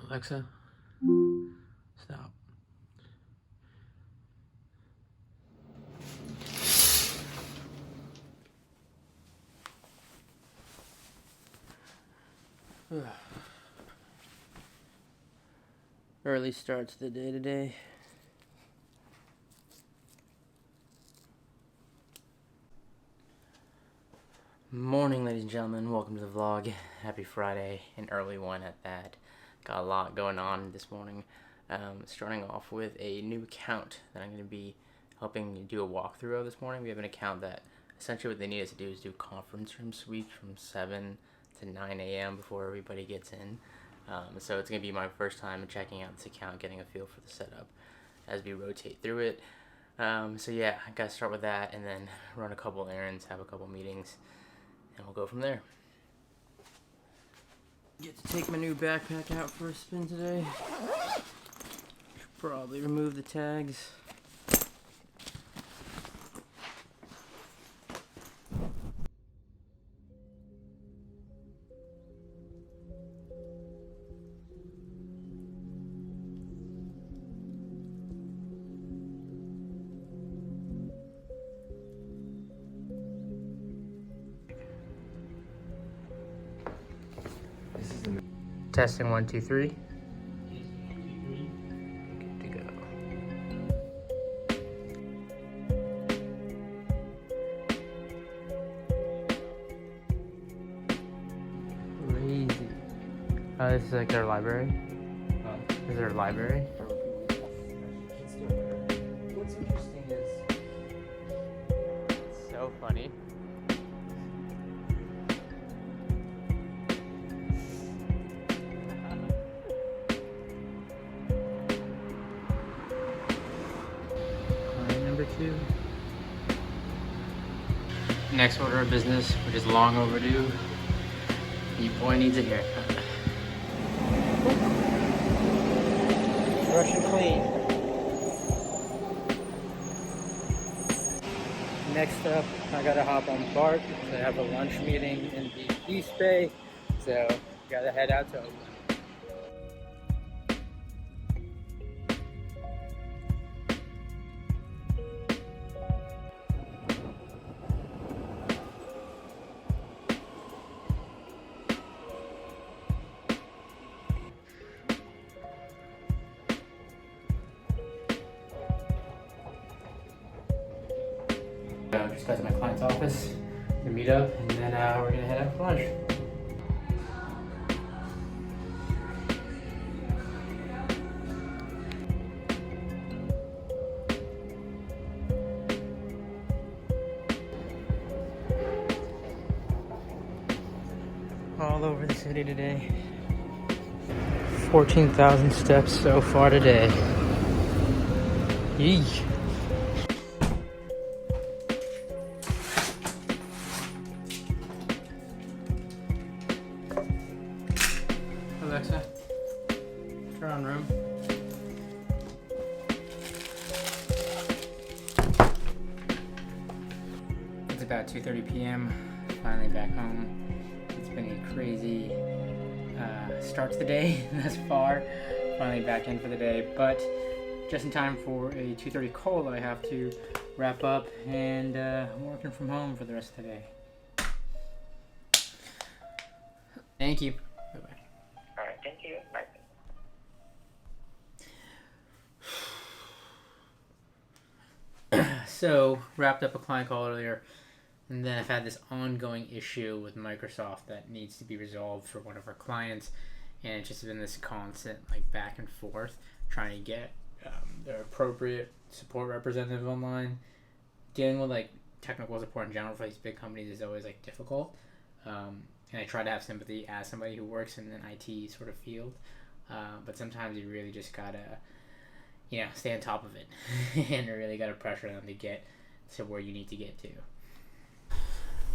Alexa, stop. Early start to the day today. Morning, ladies and gentlemen. Welcome to the vlog. Happy Friday, an early one at that. Got a lot going on this morning. Starting off with a new account that I'm going to be helping do a walkthrough of this morning. We have an account that essentially what they need us to do is do conference room sweeps from 7 to 9 a.m. before everybody gets in. So it's going to be my first time checking out this account, getting a feel for the setup as we rotate through it. So yeah, I got to start with that and then run a couple errands, have a couple meetings, and we'll go from there. Get to take my new backpack out for a spin today. Should probably remove the tags. Testing 1, 2, 3. Good to go. Crazy. Oh, this is like their library? Is there a library? What's interesting is It's so funny. Number 2. Next order of business, which is long overdue. You boy needs a haircut. Fresh and clean. Next up, I gotta hop on BART. I have a lunch meeting in the East Bay, so gotta head out to Oakland. Just got to my client's office to meet up, and then we're gonna head out for lunch. All over the city today. 14,000 steps so far today. Yee. Alexa, turn on room. It's about 2:30 p.m. Finally back home. It's been a crazy start to the day thus far. Finally back in for the day, but just in time for a 2:30 call that I have to wrap up, and I'm working from home for the rest of the day. Thank you. Bye-bye. all right. Thank you. Bye. So, wrapped up a client call earlier, and then I've had this ongoing issue with Microsoft that needs to be resolved for one of our clients, and it's just been this constant like back and forth trying to get the appropriate support representative online. Dealing with like technical support in general for these big companies is always like difficult, and I try to have sympathy as somebody who works in an IT sort of field, but sometimes you really just gotta stay on top of it and really gotta pressure them to get to where you need to get to.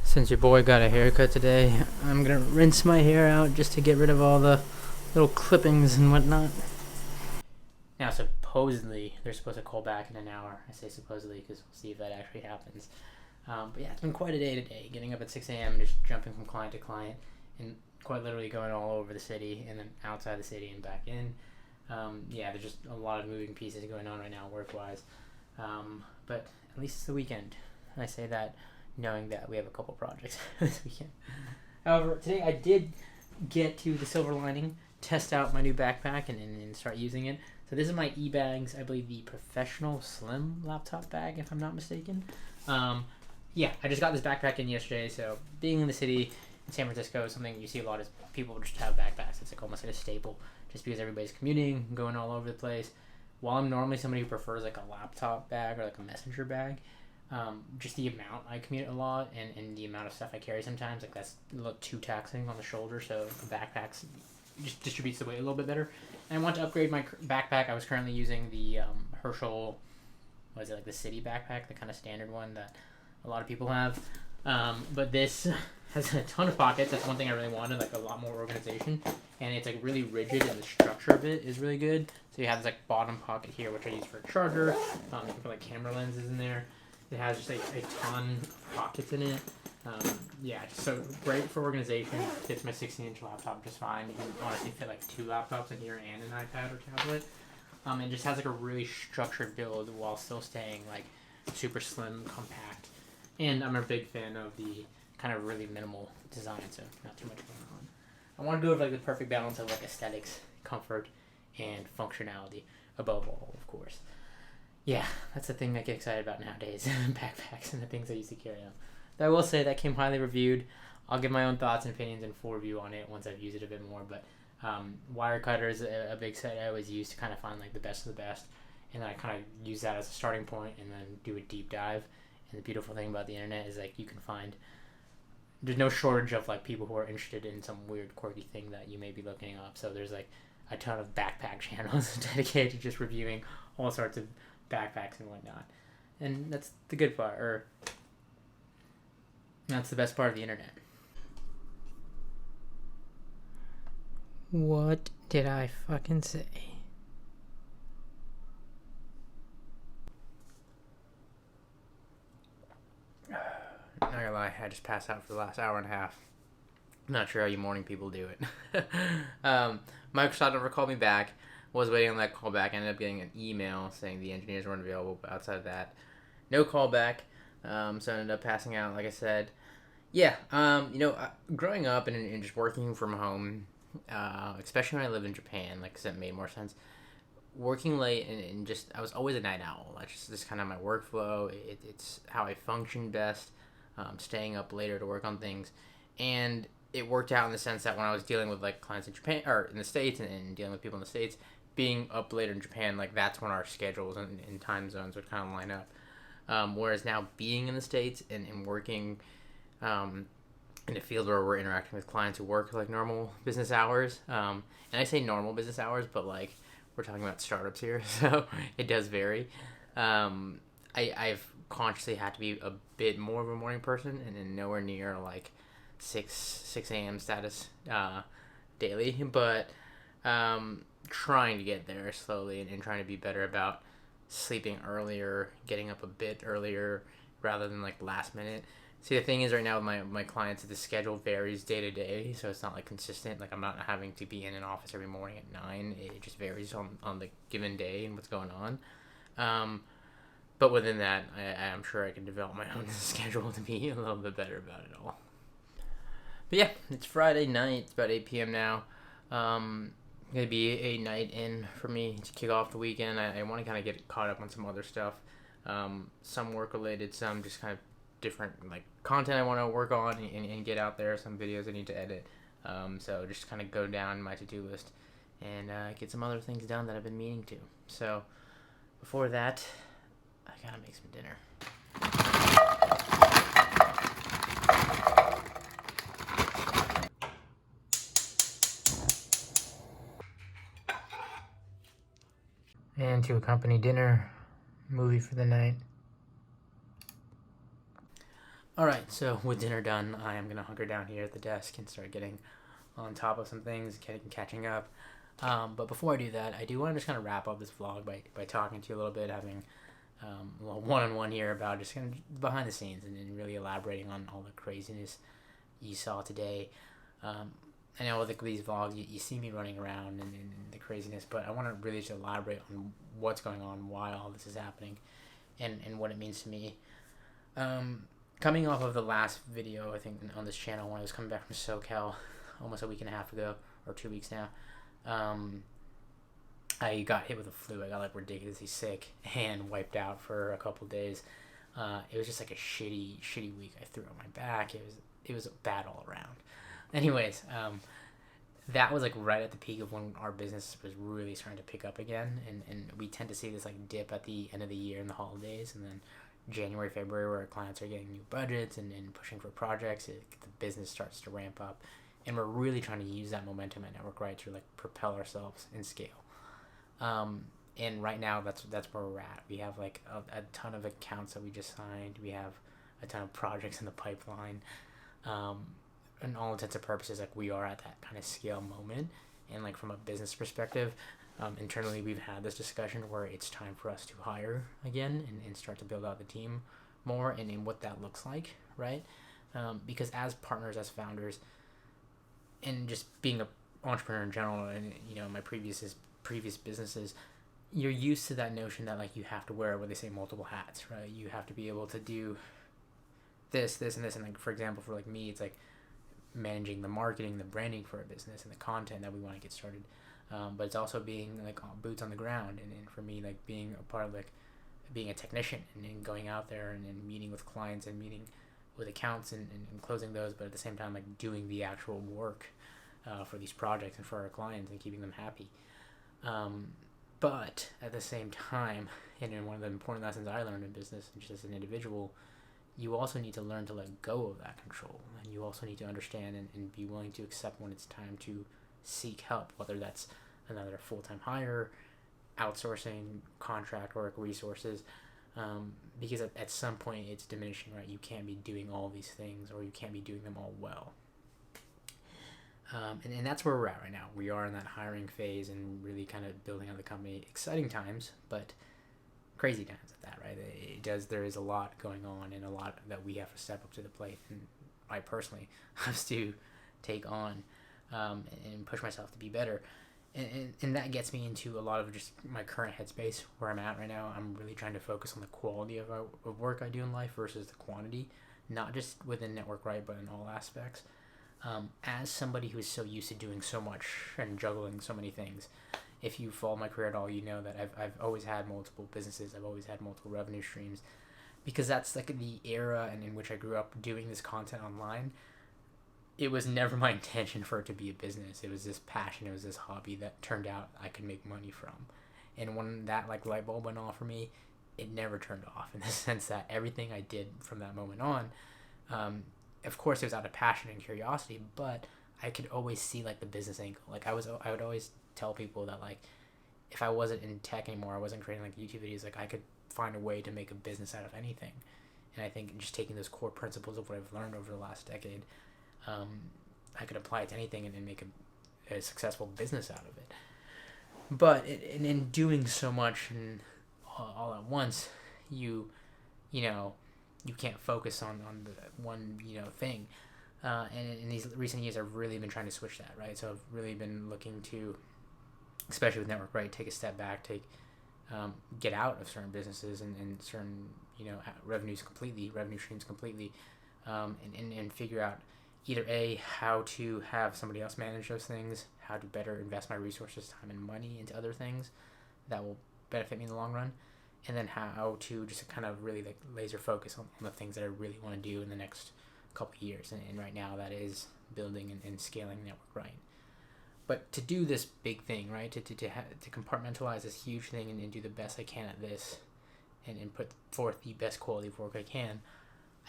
Since your boy got a haircut today, I'm gonna rinse my hair out just to get rid of all the little clippings and whatnot. Now, supposedly, they're supposed to call back in an hour. I say supposedly because we'll see if that actually happens. But yeah, it's been quite a day today. Getting up at 6 a.m. and just jumping from client to client and quite literally going all over the city and then outside the city and back in. There's just a lot of moving pieces going on right now work-wise. But at least it's the weekend. I say that knowing that we have a couple projects this weekend. However, today I did get to the silver lining, test out my new backpack and start using it. So this is my eBags, I believe the Professional Slim laptop bag, if I'm not mistaken. I just got this backpack in yesterday, so being in the city in San Francisco, something you see a lot is people just have backpacks. It's like almost like a staple, just because everybody's commuting, going all over the place. While I'm normally somebody who prefers like a laptop bag or like a messenger bag, just the amount I commute a lot and the amount of stuff I carry sometimes, like that's a little too taxing on the shoulder, so the backpacks just distributes the weight a little bit better. And I want to upgrade my backpack. I was currently using the Herschel, what is it, like the city backpack, the kind of standard one that a lot of people have. But this has a ton of pockets. That's one thing I really wanted, like a lot more organization. And it's like really rigid, and the structure of it is really good. So you have this like bottom pocket here, which I use for a charger. You can put like camera lenses in there. It has just like a ton of pockets in it. So great for organization. Fits my 16-inch laptop just fine. You can honestly fit like 2 laptops in here and an iPad or tablet. It just has like a really structured build while still staying like super slim, compact. And I'm a big fan of the kind of really minimal design, so not too much going on. I want to go with like the perfect balance of like aesthetics, comfort, and functionality above all, of course. Yeah, that's the thing I get excited about nowadays, backpacks and the things I used to carry on. Though I will say that came highly reviewed. I'll give my own thoughts and opinions and full review on it once I've used it a bit more, but Wirecutter is a big site I always use to kind of find like the best of the best, and then I kind of use that as a starting point and then do a deep dive. And the beautiful thing about the internet is like you can find, there's no shortage of like people who are interested in some weird quirky thing that you may be looking up. So there's like a ton of backpack channels dedicated to just reviewing all sorts of backpacks and whatnot. And that's the good part, or that's the best part of the internet. What did I fucking say? Not gonna lie, I just passed out for the last hour and a half. I'm not sure how you morning people do it. Microsoft never called me back. Was waiting on that call back. Ended up getting an email saying the engineers weren't available, but outside of that, no call back. So I ended up passing out, like I said. Growing up and just working from home, especially when I lived in Japan, like I said, it made more sense. Working late and just, I was always a night owl. That's just kind of my workflow. It's how I function best, staying up later to work on things. And it worked out in the sense that when I was dealing with like clients in Japan, or in the States, and dealing with people in the States, being up later in Japan, like that's when our schedules and time zones would kind of line up. Whereas now being in the States and working in a field where we're interacting with clients who work like normal business hours, and I say normal business hours, but like we're talking about startups here, so it does vary. I've consciously had to be a bit more of a morning person, and nowhere near like 6 a.m. status daily, but trying to get there slowly and trying to be better about sleeping earlier, getting up a bit earlier rather than like last minute. See, the thing is right now with my clients, the schedule varies day to day, so it's not like consistent. Like I'm not having to be in an office every morning at 9. It just varies on the given day and what's going on. But within that, I'm sure I can develop my own schedule to be a little bit better about it all. But yeah, it's Friday night. It's about 8 p.m. now. Gonna be a night in for me to kick off the weekend. I want to kind of get caught up on some other stuff, some work related, some just kind of different like content I want to work on and get out there. Some videos I need to edit. So just kind of go down my to-do list and get some other things done that I've been meaning to. So before that, I gotta make some dinner. And to accompany dinner, movie for the night. Alright, so with dinner done, I am going to hunker down here at the desk and start getting on top of some things, catching up. But before I do that, I do want to just kind of wrap up this vlog by talking to you a little bit, having a little one-on-one here about just kind of behind the scenes and really elaborating on all the craziness you saw today. I know with these vlogs, you see me running around and the craziness, but I want to really just elaborate on what's going on, why all this is happening, and what it means to me. Coming off of the last video, I think, on this channel, when I was coming back from SoCal almost a week and a half ago, or 2 weeks now, I got hit with the flu. I got like ridiculously sick and wiped out for a couple days. It was just like a shitty week. I threw on my back. It was bad all around. Anyways, that was like right at the peak of when our business was really starting to pick up again, and we tend to see this like dip at the end of the year in the holidays, and then January, February, where our clients are getting new budgets and pushing for projects, the business starts to ramp up, and we're really trying to use that momentum at Network Right to like propel ourselves and scale. And right now that's where we're at. We have like a ton of accounts that we just signed. We have a ton of projects in the pipeline. In all intents and purposes, like we are at that kind of scale moment. And like from a business perspective, internally we've had this discussion where it's time for us to hire again and start to build out the team more and what that looks like, right? Because as partners, as founders, and just being an entrepreneur in general, and my previous businesses, you're used to that notion that like you have to wear what they say multiple hats, right? You have to be able to do this and this, and like for example, for like me, it's like managing the marketing, the branding for a business, and the content that we want to get started. But it's also being like boots on the ground, and for me, like being a part of like being a technician and going out there and meeting with clients and meeting with accounts and closing those, but at the same time like doing the actual work for these projects and for our clients and keeping them happy. But at the same time, and one of the important lessons I learned in business, just as an individual, you also need to learn to let go of that control. And you also need to understand and be willing to accept when it's time to seek help, whether that's another full-time hire, outsourcing, contract work, resources, because at some point it's diminishing, right? You can't be doing all these things, or you can't be doing them all well. And that's where we're at right now. We are in that hiring phase and really kind of building out the company. Exciting times, but crazy times at that, right? There is a lot going on and a lot that we have to step up to the plate, and I personally have to take on and push myself to be better. And that gets me into a lot of just my current headspace where I'm at right now. I'm really trying to focus on the quality of work I do in life versus the quantity, not just within Network Right, but in all aspects. As somebody who is so used to doing so much and juggling so many things, if you follow my career at all, you know that I've always had multiple businesses. I've always had multiple revenue streams, because that's like the era and in which I grew up doing this content online. It was never my intention for it to be a business. It was this passion. It was this hobby that turned out I could make money from. And when that like light bulb went off for me, it never turned off, in the sense that everything I did from that moment on, of course it was out of passion and curiosity, but I could always see like the business angle. Like I would always tell people that like if I wasn't in tech anymore, I wasn't creating like YouTube videos, like I could find a way to make a business out of anything. And I think just taking those core principles of what I've learned over the last decade, I could apply it to anything and make a successful business out of it. But in doing so much and all at once, you can't focus on the one thing. And in these recent years, I've really been trying to switch that, right? So I've really been looking to, especially with Network Right, take a step back, get out of certain businesses and certain revenue streams completely, and figure out either how to have somebody else manage those things, how to better invest my resources, time, and money into other things that will benefit me in the long run, and then how to just kind of really like laser focus on the things that I really want to do in the next couple of years. And right now that is building and scaling Network Right. But to do this big thing, right, to compartmentalize this huge thing and do the best I can at this and put forth the best quality of work I can,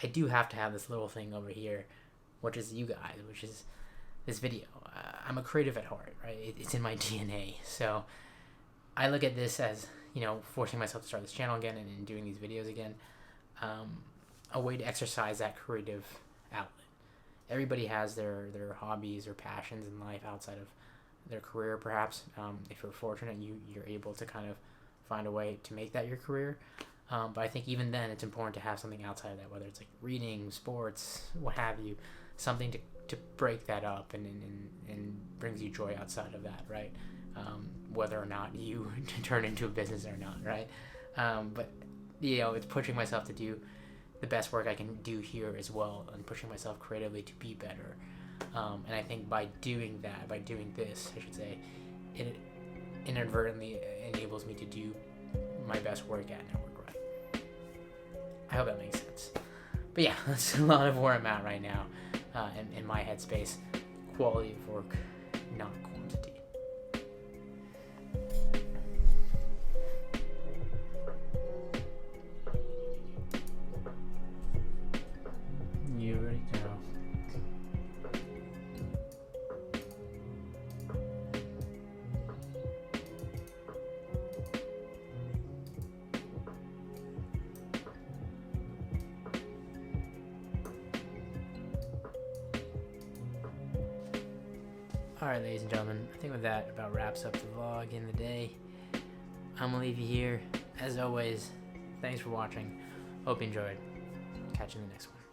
I do have to have this little thing over here, which is you guys, which is this video. I'm a creative at heart, right? It's in my DNA. So I look at this as, forcing myself to start this channel again and doing these videos again, a way to exercise that creative outlet. Everybody has their hobbies or passions in life outside of their career, perhaps. If you're fortunate, you're able to kind of find a way to make that your career. But I think even then, it's important to have something outside of that, whether it's like reading, sports, what have you, something to break that up and brings you joy outside of that, right? Whether or not you turn into a business or not, right? But it's pushing myself to do the best work I can do here as well, and pushing myself creatively to be better. And I think by doing this, I should say, it inadvertently enables me to do my best work at Network Right. I hope that makes sense. But yeah, that's a lot of where I'm at right now, in my headspace. Quality of work, not quantity. You ready to go? Alright, ladies and gentlemen, I think with that about wraps up the vlog in the day. I'm gonna leave you here. As always, thanks for watching. Hope you enjoyed. Catch you in the next one.